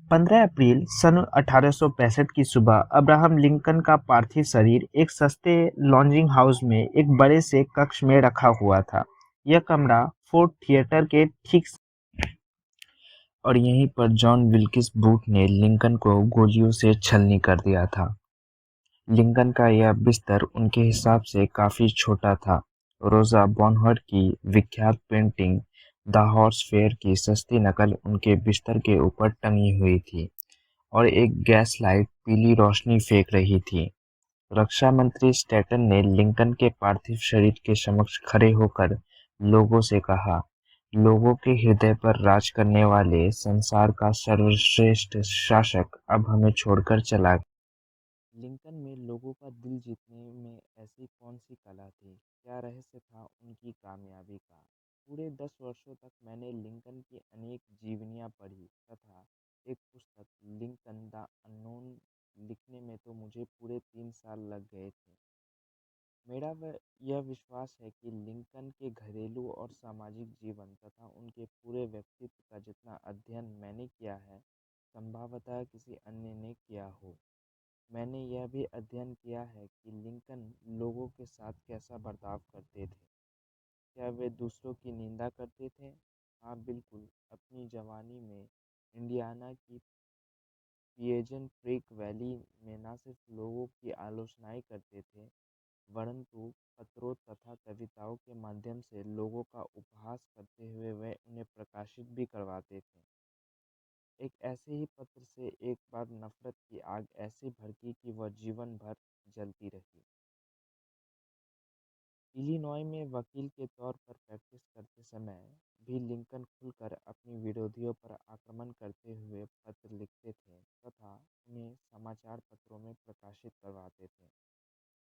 15 अप्रैल सन 1865 की सुबह Abraham Lincoln का पार्थिव शरीर एक सस्ते लॉन्जिंग हाउस में एक बड़े से कक्ष में रखा हुआ था। यह कमरा फोर्ट थिएटर के ठीक और यहीं पर जॉन विल्किस बूथ ने लिंकन को गोलियों से छलनी कर दिया था। लिंकन का यह बिस्तर उनके हिसाब से काफी छोटा था। रोजा बॉनहर की विख्यात पेंटिंग द हॉर्स फेयर की सस्ती नकल उनके बिस्तर के ऊपर टंगी हुई थी और एक गैस लाइट पीली रोशनी फेंक रही थी। रक्षा मंत्री स्टैटन ने लिंकन के पार्थिव शरीर के समक्ष खड़े होकर लोगों से कहा, लोगों के हृदय पर राज करने वाले संसार का सर्वश्रेष्ठ शासक अब हमें छोड़कर चला गया। लिंकन में लोगों का दिल जीतने में ऐसी कौन सी कला थी? क्या रहस्य था उनकी कामयाबी का? पूरे 10 वर्षों तक मैंने लिंकन की अनेक जीवनियां पढ़ी तथा एक पुस्तक लिंकन द अननोन लिखने में तो मुझे पूरे 3 साल लग गए थे। मेरा यह विश्वास है कि लिंकन के घरेलू और सामाजिक जीवन तथा उनके पूरे व्यक्तित्व का जितना अध्ययन मैंने किया है, संभवतः किसी अन्य ने किया हो। मैंने यह भी अध्ययन किया है कि लिंकन लोगों के साथ कैसा बर्ताव करते थे। क्या वे दूसरों की निंदा करते थे? हाँ, बिल्कुल। अपनी जवानी में इंडियाना की पिएजन क्रीक वैली में न सिर्फ लोगों की आलोचनाएं करते थे, परंतु पत्रों तथा कविताओं के माध्यम से लोगों का उपहास करते हुए वे उन्हें प्रकाशित भी करवाते थे। एक ऐसे ही पत्र से एक बार नफरत की आग ऐसे भड़की कि वह जीवन भर जलती रही। इलिनॉय में वकील के तौर पर प्रैक्टिस करते समय भी लिंकन खुलकर अपनी विरोधियों पर आक्रमण करते हुए पत्र लिखते थे तथा उन्हें समाचार पत्रों में प्रकाशित करवाते थे।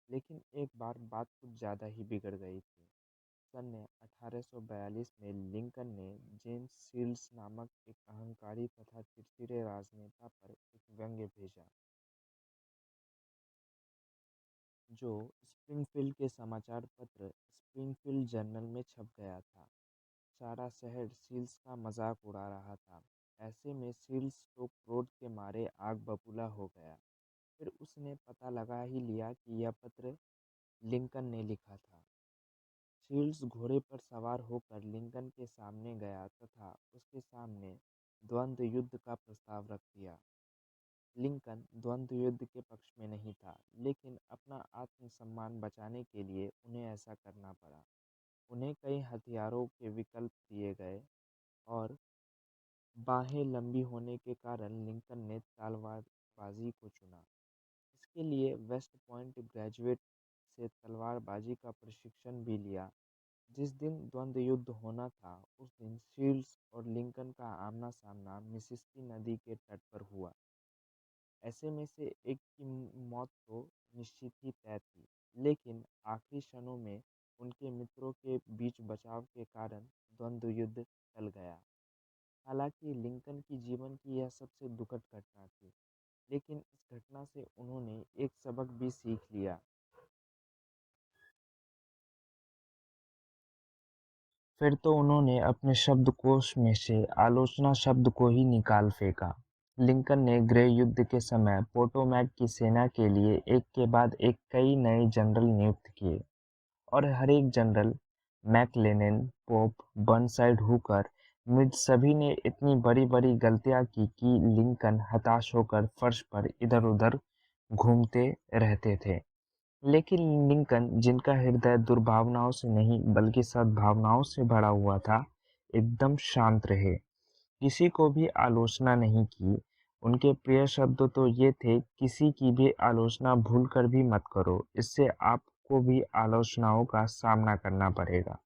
लेकिन एक बार बात कुछ ज़्यादा ही बिगड़ गई थी। सन 1842 में लिंकन ने जेम्स सील्स नामक एक अहंकारी तथा चिड़चिड़े राजनेता पर एक व्यंग्य भेजा, जो स्प्रिंगफील्ड के समाचार पत्र स्प्रिंगफील्ड जर्नल में छप गया था। सारा शहर सील्स का मजाक उड़ा रहा था। ऐसे में सील्स तो क्रोध के मारे आग बबूला हो गया। फिर उसने पता लगा ही लिया कि यह पत्र लिंकन ने लिखा था। सील्स घोड़े पर सवार होकर लिंकन के सामने गया तथा उसके सामने द्वंद्व युद्ध का प्रस्ताव रख दिया। लिंकन द्वंद्व युद्ध के पक्ष में नहीं था, लेकिन अपना आत्मसम्मान बचाने के लिए उन्हें ऐसा करना पड़ा। उन्हें कई हथियारों के विकल्प दिए गए और बाहें लंबी होने के कारण लिंकन ने तलवारबाजी को चुना। इसके लिए वेस्ट पॉइंट ग्रेजुएट से तलवारबाजी का प्रशिक्षण भी लिया। जिस दिन द्वंद्व युद्ध होना था, उस दिन शील्ड्स और लिंकन का आमना सामना मिसिसिपी नदी के तट पर हुआ। ऐसे में से एक की मौत तो निश्चित ही तय थी, लेकिन आखिरी क्षणों में उनके मित्रों के बीच बचाव के कारण द्वंद्व युद्ध टल गया। हालांकि लिंकन की जीवन की यह सबसे दुखद घटना थी, लेकिन इस घटना से उन्होंने एक सबक भी सीख लिया। फिर तो उन्होंने अपने शब्दकोश में से आलोचना शब्द को ही निकाल फेंका। लिंकन ने गृह युद्ध के समय पोटोमैक की सेना के लिए एक के बाद एक कई नए जनरल नियुक्त किए और हर एक general McClellan, Pope, Burnside, Hooker, Meade सभी ने इतनी बड़ी बड़ी गलतियां की कि लिंकन हताश होकर फर्श पर इधर-उधर घूमते रहते थे। लेकिन लिंकन, जिनका हृदय दुर्भावनाओं से नहीं बल्कि सद्भावनाओं से भरा हुआ था, एकदम शांत रहे। किसी को भी आलोचना नहीं की। उनके प्रिय शब्द तो ये थे, किसी की भी आलोचना भूल कर भी मत करो, इससे आपको भी आलोचनाओं का सामना करना पड़ेगा।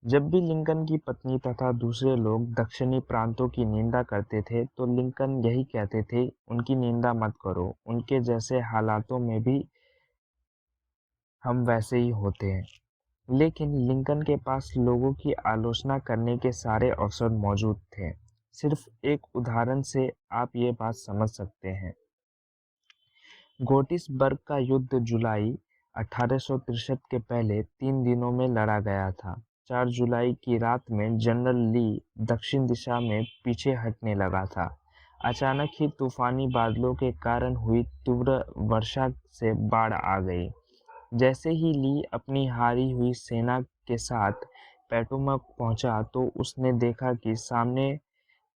जब भी लिंकन की पत्नी तथा दूसरे लोग दक्षिणी प्रांतों की निंदा करते थे, तो लिंकन यही कहते थे, उनकी निंदा मत करो, उनके जैसे हालातों में भी हम वैसे ही होते हैं। लेकिन लिंकन के पास लोगों की आलोचना करने के सारे अवसर मौजूद थे। सिर्फ एक उदाहरण से आप ये बात समझ सकते हैं। गेटिसबर्ग का युद्ध जुलाई 1863 के पहले 3 दिनों में लड़ा गया था। 4 जुलाई की रात में जनरल ली दक्षिण दिशा में पीछे हटने लगा था। अचानक ही तूफानी बादलों के कारण हुई तीव्र वर्षा से बाढ़ आ गई। जैसे ही ली अपनी हारी हुई सेना के साथ पेटोमक पहुंचा तो उसने देखा कि सामने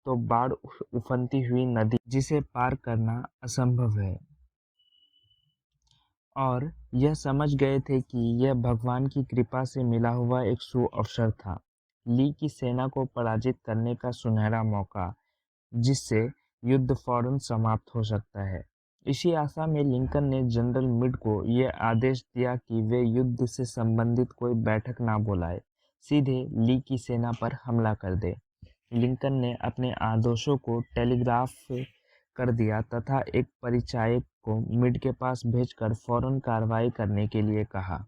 तो बाढ़ उफनती हुई नदी जिसे पार करना असंभव है, और यह समझ गए थे कि यह भगवान की कृपा से मिला हुआ एक सुअवसर था, ली की सेना को पराजित करने का सुनहरा मौका, जिससे युद्ध फौरन समाप्त हो सकता है। इसी आशा में लिंकन ने जनरल मिड को यह आदेश दिया कि वे युद्ध से संबंधित कोई बैठक ना बुलाए, सीधे ली की सेना पर हमला कर दे। लिंकन ने अपने आदेशों को टेलीग्राफ कर दिया तथा एक परिचायक को मिड के पास भेजकर फौरन कार्रवाई करने के लिए कहा।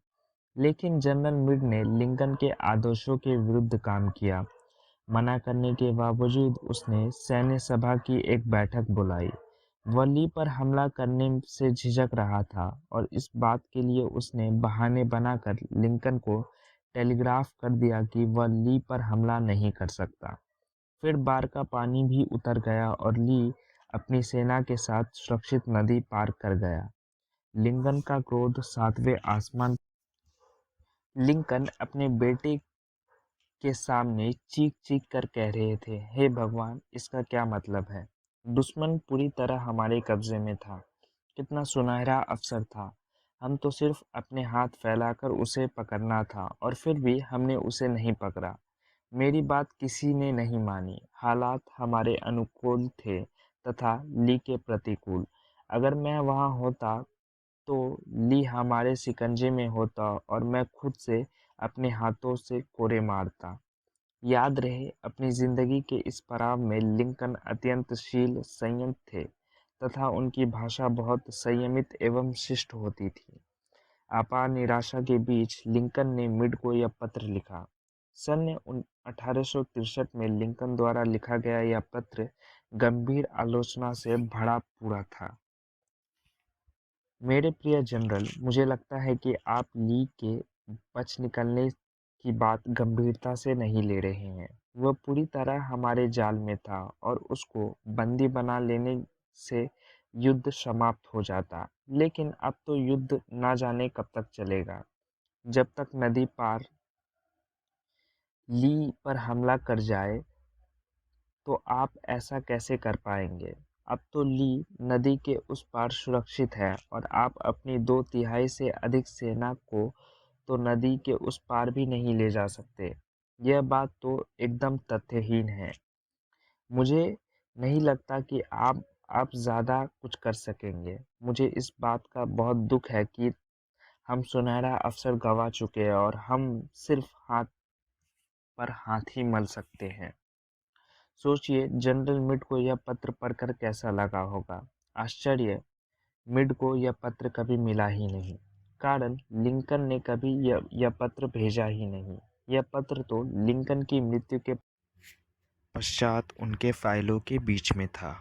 लेकिन जनरल मिड ने लिंकन के आदेशों के विरुद्ध काम किया। मना करने के बावजूद उसने सैन्य सभा की एक बैठक बुलाई। वह ली पर हमला करने से झिझक रहा था और इस बात के लिए उसने बहाने बनाकर लिंकन को टेलीग्राफ कर दिया कि वह ली पर हमला नहीं कर सकता। फिर बाढ़ का पानी भी उतर गया और ली अपनी सेना के साथ सुरक्षित नदी पार कर गया। लिंकन का क्रोध सातवें आसमान। लिंकन अपने बेटे के सामने चीख चीख कर कह रहे थे, हे भगवान, इसका क्या मतलब है? दुश्मन पूरी तरह हमारे कब्जे में था। कितना सुनहरा अवसर था। हम तो सिर्फ अपने हाथ फैलाकर उसे पकड़ना था और फिर भी हमने उसे नहीं पकड़ा। मेरी बात किसी ने नहीं मानी। हालात हमारे अनुकूल थे तथा ली के प्रतिकूल। अगर मैं वहां होता तो ली हमारे शिकंजे में होता और मैं खुद से अपने हाथों से कोड़े मारता। याद रहे, अपनी जिंदगी के इस पड़ाव में लिंकन अत्यंत शील संयत थे तथा उनकी भाषा बहुत संयमित एवं शिष्ट होती थी। अपार निराशा के बीच लिंकन ने मिड को यह पत्र लिखा। सन 1863 में लिंकन द्वारा लिखा गया यह पत्र गंभीर आलोचना से भरा पूरा था। मेरे प्रिय जनरल, मुझे लगता है कि आप ली के बच निकलने की बात गंभीरता से नहीं ले रहे हैं। वह पूरी तरह हमारे जाल में था और उसको बंदी बना लेने से युद्ध समाप्त हो जाता। लेकिन अब तो युद्ध ना जाने कब तक चलेगा। जब तक नदी पार ली पर हमला कर जाए तो आप ऐसा कैसे कर पाएंगे? अब तो ली नदी के उस पार सुरक्षित है और आप अपनी 2/3 से अधिक सेना को तो नदी के उस पार भी नहीं ले जा सकते। यह बात तो एकदम तथ्यहीन है। मुझे नहीं लगता कि आप ज़्यादा कुछ कर सकेंगे। मुझे इस बात का बहुत दुख है कि हम सुनहरा अवसर गंवा चुके हैं और हम सिर्फ हाथ पर हाथ ही मल सकते हैं। सोचिए, जनरल मिड को यह पत्र पढ़कर कैसा लगा होगा। आश्चर्य, मिड को यह पत्र कभी मिला ही नहीं, कारण लिंकन ने कभी यह पत्र भेजा ही नहीं। यह पत्र तो लिंकन की मृत्यु के पश्चात उनके फाइलों के बीच में था।